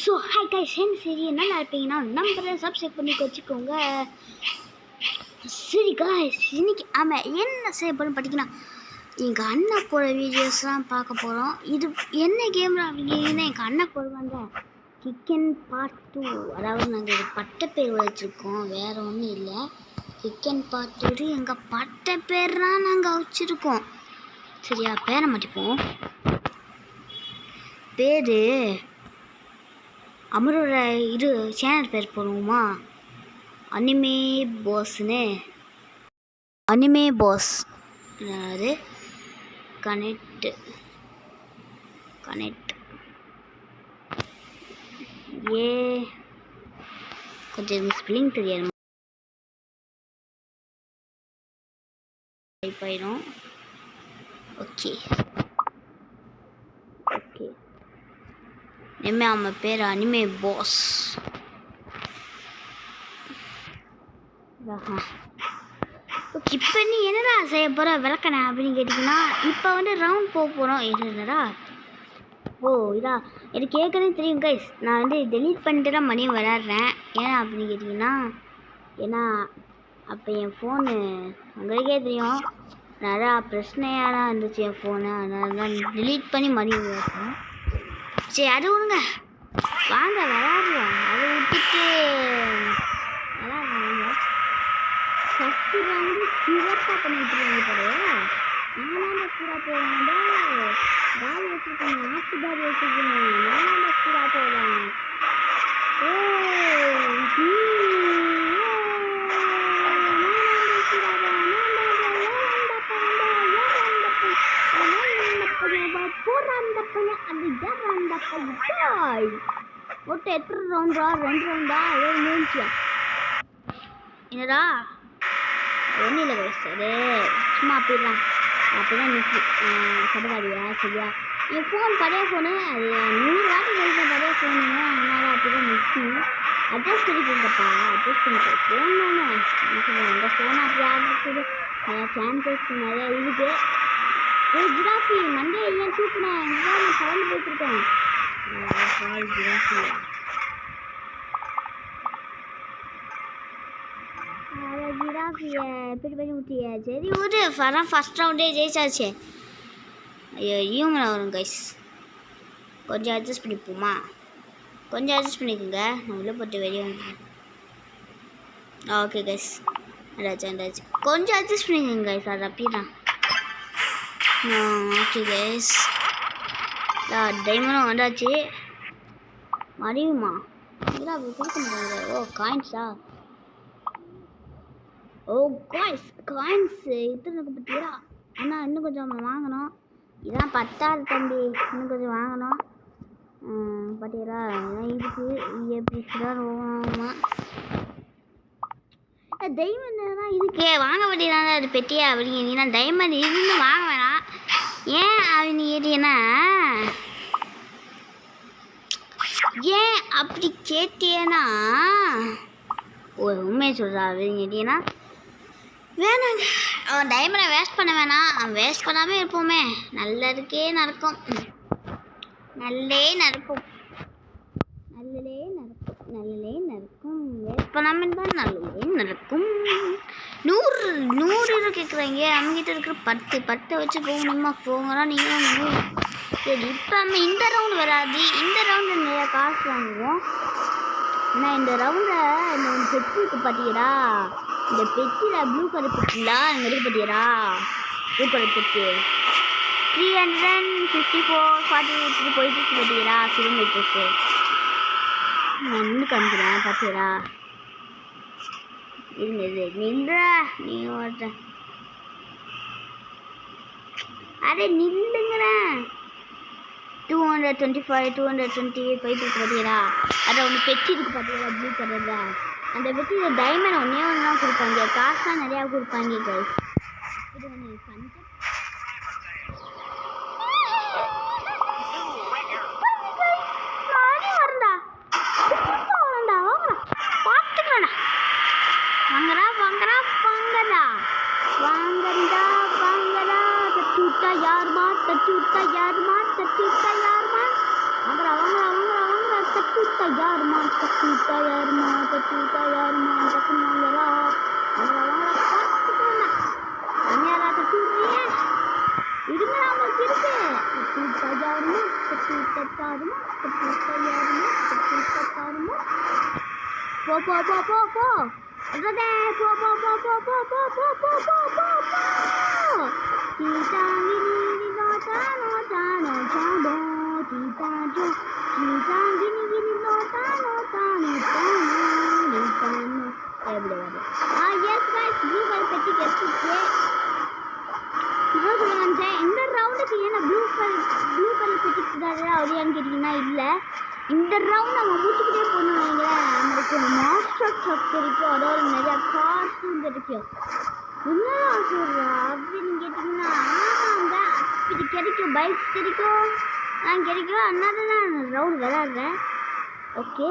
So hi guys, சரி நல்லா இருப்பீங்கன்னா நம்பரை சப்ஸ்கிரைப் பண்ணி வச்சுக்கோங்க. சரி கைஸ், இன்னைக்கு என்ன செய்ய போகிறோம்னு பார்த்தீங்கன்னா, எங்கள் அண்ணன் போகிற வீடியோஸ்லாம் பார்க்க போகிறோம். இது என்ன கேம் அப்படிங்கன்னா, எங்கள் அண்ணன் போடுவாங்க கிக்கன் பார்ட் 2. அதாவது நாங்கள் இது பட்ட பேர் வச்சுருக்கோம், வேறு ஒன்றும் இல்லை. கிக்கன் பார்ட் 2 எங்கள் பட்ட பேர்லாம் நாங்கள் வச்சுருக்கோம். சரியா, பேரை மாட்டிப்போம். பேர் அமரோட இது சேனல் பேர் போடுவோமா, அனிமே பாஸ்னு. அனிமே பாஸ், அதாவது கனெக்ட் ஏ கொஞ்சம் ஸ்பெல்லிங் தெரியாது ஆயிடும். ஓகே இனிமே அவன் பேர் அனிமே பாஸ். இப்போ நீ என்னடா செய்ய போகிற விளக்கண அப்படின்னு கேட்டிங்கன்னா, இப்போ ரவுண்ட் போக போகிறோம். என்னடா இதா எனக்கு ஏற்கனவே தெரியும் கைஸ். நான் டெலீட் பண்ணிட்டு தான் மணியும் விளையாடுறேன். ஏன்னா அப்படின்னு கேட்டிங்கன்னா, ஏன்னா அப்போ என் ஃபோனு உங்களுக்கே தெரியும் நிறையா பிரச்சனையாக தான் இருந்துச்சு என் ஃபோனு. அதனால தான் டெலீட் பண்ணி மணி விளையாடுறேன். சரி, அது விடுங்க, வாங்க விளையாடுவோம். அதை விட்டுட்டு விளையாடுறாங்க. ஃபஸ்ட்டு ரவுண்டு சிறப்பாக பண்ணிட்டு இருக்காங்க. நானாண்ட ஸ்பீடாக போவாங்க, பால் வச்சுருக்கேன், நாட்டு பால் வச்சுருக்கேன். நானாண்ட ஸ்பீடாக போவாங்க. ஒட்டு எத்தனை ரவுண்டா? 2 ரவுண்டா? ஏதோ மூஞ்சியா என்னடா? ஒன்றும் இல்லை கைஸ், அது சும்மா அப்படிதான் நிற்கி கபடாடியா. சரியா, என் ஃபோன் பழைய ஃபோனு, அது 100 வாட்டி கழிப்பேன் பழைய ஃபோனுங்க. அதனால் அப்படி தான் நிற்கும். அட்ஜஸ்ட் பண்ணிக்கோங்கப்பா, அட்ஜஸ்ட் பண்ணிக்கோ. ஃபோன் தானே உங்கள் ஃபோன் அப்படி ஆடுறதுக்கு நிறையா சான்சஸ் நிறையா இருக்குது. ஜிராஃபி மண்டே ஏன் தூக்குனேன்? இங்கே நான் கலந்து போயிட்டுருக்கேன். ஜிராஃபி ஜிராஃபியை எப்படி பண்ணி விட்டிய? சரி விடு, ஃபஸ்ட் ரவுண்டே ஜெயிச்சாச்சு. ஐயோ இவங்கள வரும் கைஸ், கொஞ்சம் அட்ஜஸ்ட் பண்ணிப்போமா? கொஞ்சம் அட்ஜஸ்ட் பண்ணிக்கோங்க. நான் உள்ளே போட்டு வெளியே வந்துடுறேன். ஓகே கைஸ், அண்டாச்சு. கொஞ்சம் அட்ஜஸ்ட் பண்ணிக்கோங்க கைஸ், அது அப்படிதான். ஓகே கைஸ், டைமண்டும் வந்தாச்சு. மடியுமா இல்லை அப்படி கொடுக்க முடியாது. காயின்ஸா? காயின்ஸ் இத்தனை பற்றியா? ஆனால் இன்னும் கொஞ்சம் வாங்கணும். இதான் 10ஆவது தம்பி, இன்னும் கொஞ்சம் வாங்கணும். பார்த்தீங்களா, இதுக்கு எப்படிதான் டைமண்ட் தான் இதுக்கு வாங்க வேண்டியதாங்க. அது பெட்டியா அப்படிங்கன்னா டைமண்ட் இருந்து வாங்க வேணாம். ஏன் அப்படின்னு கேட்டீங்கன்னா, ஏன் அப்படி கேட்டேன்னா, உண்மையை சொல்கிறா அப்படின்னு கேட்டீங்கன்னா, வேணாங்க, அவன் டைமண்டை வேஸ்ட் பண்ண வேணாம். அவன் வேஸ்ட் பண்ணாமல் இருப்போமே, நல்லதுக்கே நடக்கும். நல்லே நடக்கும். வேஸ்ட் பண்ணாமல் இருந்தால் நல்லதே நடக்கும். 100 கேட்குறாங்க. அவங்ககிட்ட இருக்கிற 10 வச்சு போகணுமா? போங்கடா நீங்களும். சரி, இப்போ நம்ம இந்த ரவுண்டு வராது. இந்த ரவுண்டு நிறையா காசு வாங்குவோம். ஆனால் இந்த ரவுண்டில் இந்த பெட்டி இருக்கு பார்த்தீங்களா? இந்த பெட்டியில் ப்ளூ கலர் பெட்டிங்களா இங்கே இருக்கு பார்த்தீங்களா? ப்ளூ கலர் பெட்டி 354 போயிட்டு இருக்கு பார்த்தீங்களா? கிலோமீட்டர்ஸு நான் நின்று காமிக்கிறேன் பார்த்தீங்களா? நில்ற நீ ஓட்ட. அடே நில்லுங்கிறேன். 225 228 போயிட்டு இருக்கு பார்த்தீங்களா? அதை ஒன்று பெட்டி இருக்கு பார்த்தீங்களா ப்ளூ கலரில்? அந்த பெட்டியில் டைமண்ட் ஒன்றே தான் கொடுப்பாங்க. காசுலாம் நிறையா கொடுப்பாங்க கைஸ். இது ஒன்று பஞ்சம் தட்டுட்டா யாருமா? வாங்கடா. தூத்தா யாருமா டக்குன்னு வாங்கடா பார்த்துக்கோங்க யாரா தூடுறிய இருங்க நமக்கு இருக்கு தூத்தா யாருமா போ போ போ போ போ அடடே போ போ போ போ போ போ போ போ போ போ போ Titangi no tano tano chabo Titajo Titangi no tano tano tano tano everybody yes guys blue color பெட்டி கெடுத்துச்சு நான் சொல்லுங்க இந்த ரவுண்டுக்கு ஏன்னா ப்ளூ கலர் பெட்டிக்காரரா அவரியான்னு கேட்டிங்கன்னா இல்லை இந்த ரவுண்ட் நம்ம முடிச்சுக்கிட்டே போகணும் நினைக்கிறேன் நம்மளுக்கு மாஸ்டர் ட்ரக் கிடைக்கும் அதோட நிறையா கார்ஸும் கிடைக்கும் என்னடா சொல்கிறா அப்படின்னு கேட்டிங்கன்னா ஆமாங்க இது கிடைக்கும் பைக்ஸ் கிடைக்கும் கிடைக்கும் அதனால தான் நான் ரவுண்ட் விளாட்றேன் ஓகே